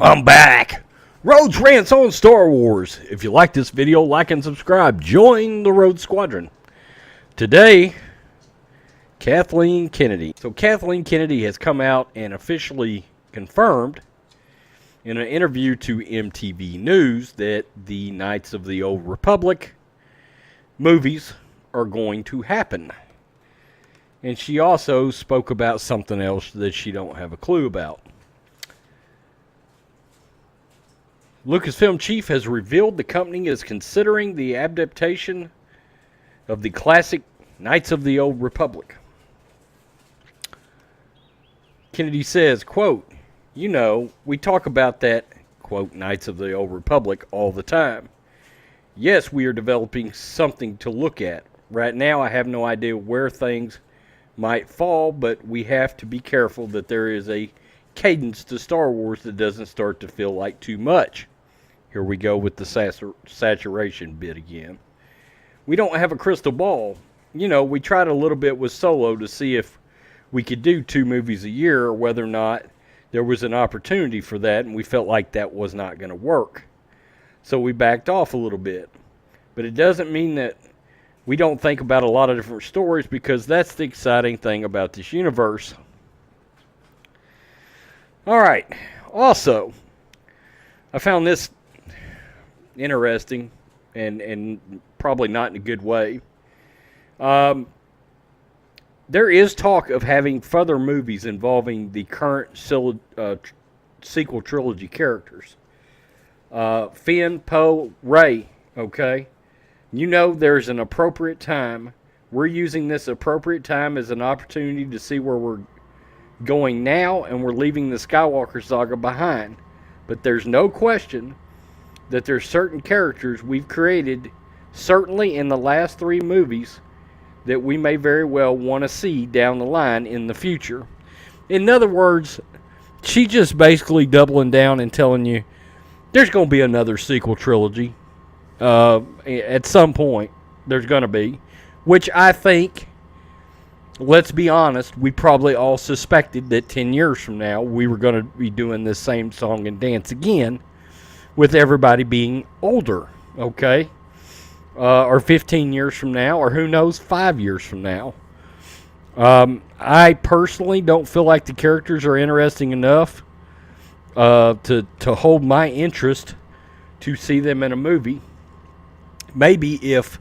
I'm back. Rhodes Rants on Star Wars. If you like this video, like and subscribe. Join the Rhodes Squadron. Today, Kathleen Kennedy. So Kathleen Kennedy has come out and officially confirmed in an interview to MTV News that the Knights of the Old Republic movies are going to happen. And she also spoke about something else that she don't have a clue about. Lucasfilm chief has revealed the company is considering the adaptation of the classic Knights of the Old Republic. Kennedy says, quote, "You know, we talk about that, quote, Knights of the Old Republic all the time. Yes, we are developing something to look at. Right now, I have no idea where things might fall, but we have to be careful that there is a cadence to Star Wars that doesn't start to feel like too much." Here we go with the saturation bit again. We don't have a crystal ball. You know, we tried a little bit with Solo to see if we could do 2 movies a year or whether or not there was an opportunity for that, and we felt like that was not going to work. So we backed off a little bit. But it doesn't mean that we don't think about a lot of different stories, because that's the exciting thing about this universe. Alright, also, I found this interesting and probably not in a good way. There is talk of having further movies involving the current sequel trilogy characters. Finn, Poe, Rey, okay? You know there's an appropriate time. We're using this appropriate time as an opportunity to see where we're going now, and we're leaving the Skywalker saga behind. But there's no question that there's certain characters we've created, certainly in the last 3 movies, that we may very well want to see down the line in the future. In other words, she just basically doubling down and telling you there's going to be another sequel trilogy. At some point, there's going to be. Which I think, let's be honest, we probably all suspected that 10 years from now we were going to be doing this same song and dance again, with everybody being older, okay? Or 15 years from now, or who knows, 5 years from now. I personally don't feel like the characters are interesting enough to hold my interest to see them in a movie. Maybe if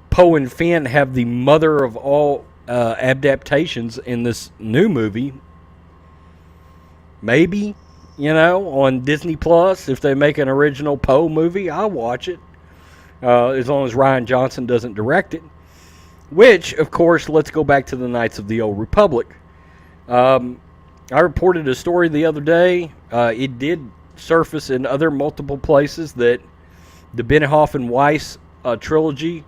Poe and Finn have the mother of all adaptations in this new movie, maybe, you know, on Disney Plus, if they make an original Poe movie, I'll watch it. As long as Rian Johnson doesn't direct it. Which, of course, let's go back to the Knights of the Old Republic. I reported a story the other day. It did surface in other multiple places that the Benioff and Weiss trilogy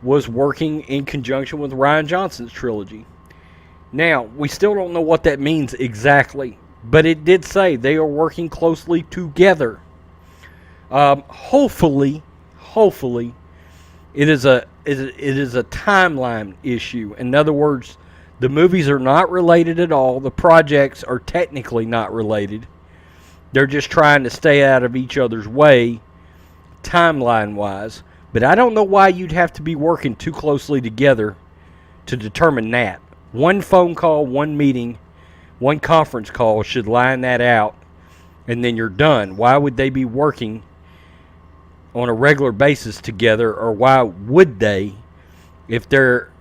was working in conjunction with Rian Johnson's trilogy. Now, we still don't know what that means exactly, but it did say they are working closely together. Hopefully, it is a timeline issue. In other words, the movies are not related at all. The projects are technically not related. They're just trying to stay out of each other's way, timeline-wise. But I don't know why you'd have to be working too closely together to determine that. One phone call, one meeting, one conference call should line that out, and then you're done. Why would they be working on a regular basis together, or why would they if their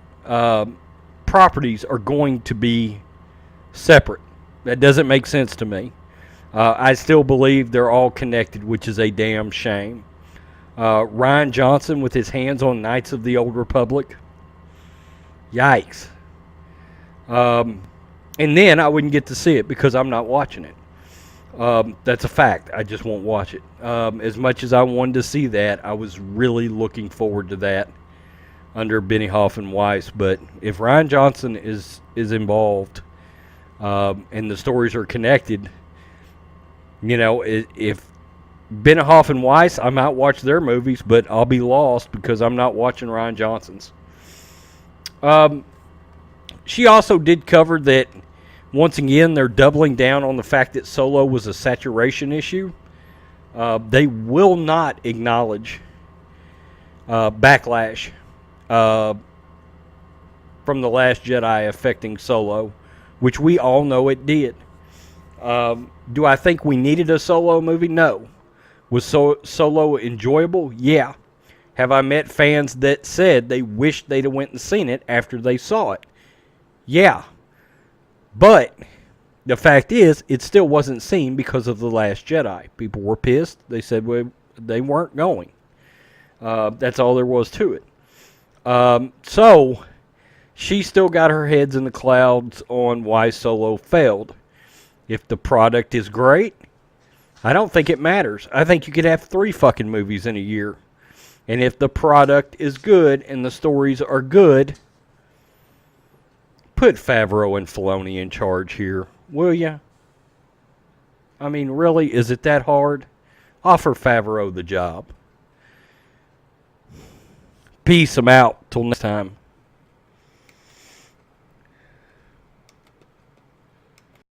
properties are going to be separate? That doesn't make sense to me. I still believe they're all connected, which is a damn shame. Rian Johnson with his hands on Knights of the Old Republic. Yikes. And then I wouldn't get to see it because I'm not watching it. That's a fact. I just won't watch it. As much as I wanted to see that, I was really looking forward to that under Benioff and Weiss. But if Rian Johnson is involved, and the stories are connected, you know, if Benioff and Weiss, I might watch their movies, but I'll be lost because I'm not watching Ryan Johnson's. She also did cover that, once again, they're doubling down on the fact that Solo was a saturation issue. They will not acknowledge backlash from The Last Jedi affecting Solo, which we all know it did. Do I think we needed a Solo movie? No. Was Solo enjoyable? Yeah. Have I met fans that said they wished they'd have went and seen it after they saw it? Yeah. But the fact is, it still wasn't seen because of The Last Jedi. People were pissed. They said they weren't going. That's all there was to it. So, she still got her heads in the clouds on why Solo failed. If the product is great, I don't think it matters. I think you could have 3 fucking movies in a year. And if the product is good and the stories are good, put Favreau and Filoni in charge here, will ya? I mean, really, is it that hard? Offer Favreau the job. Peace. I'm out. Till next time.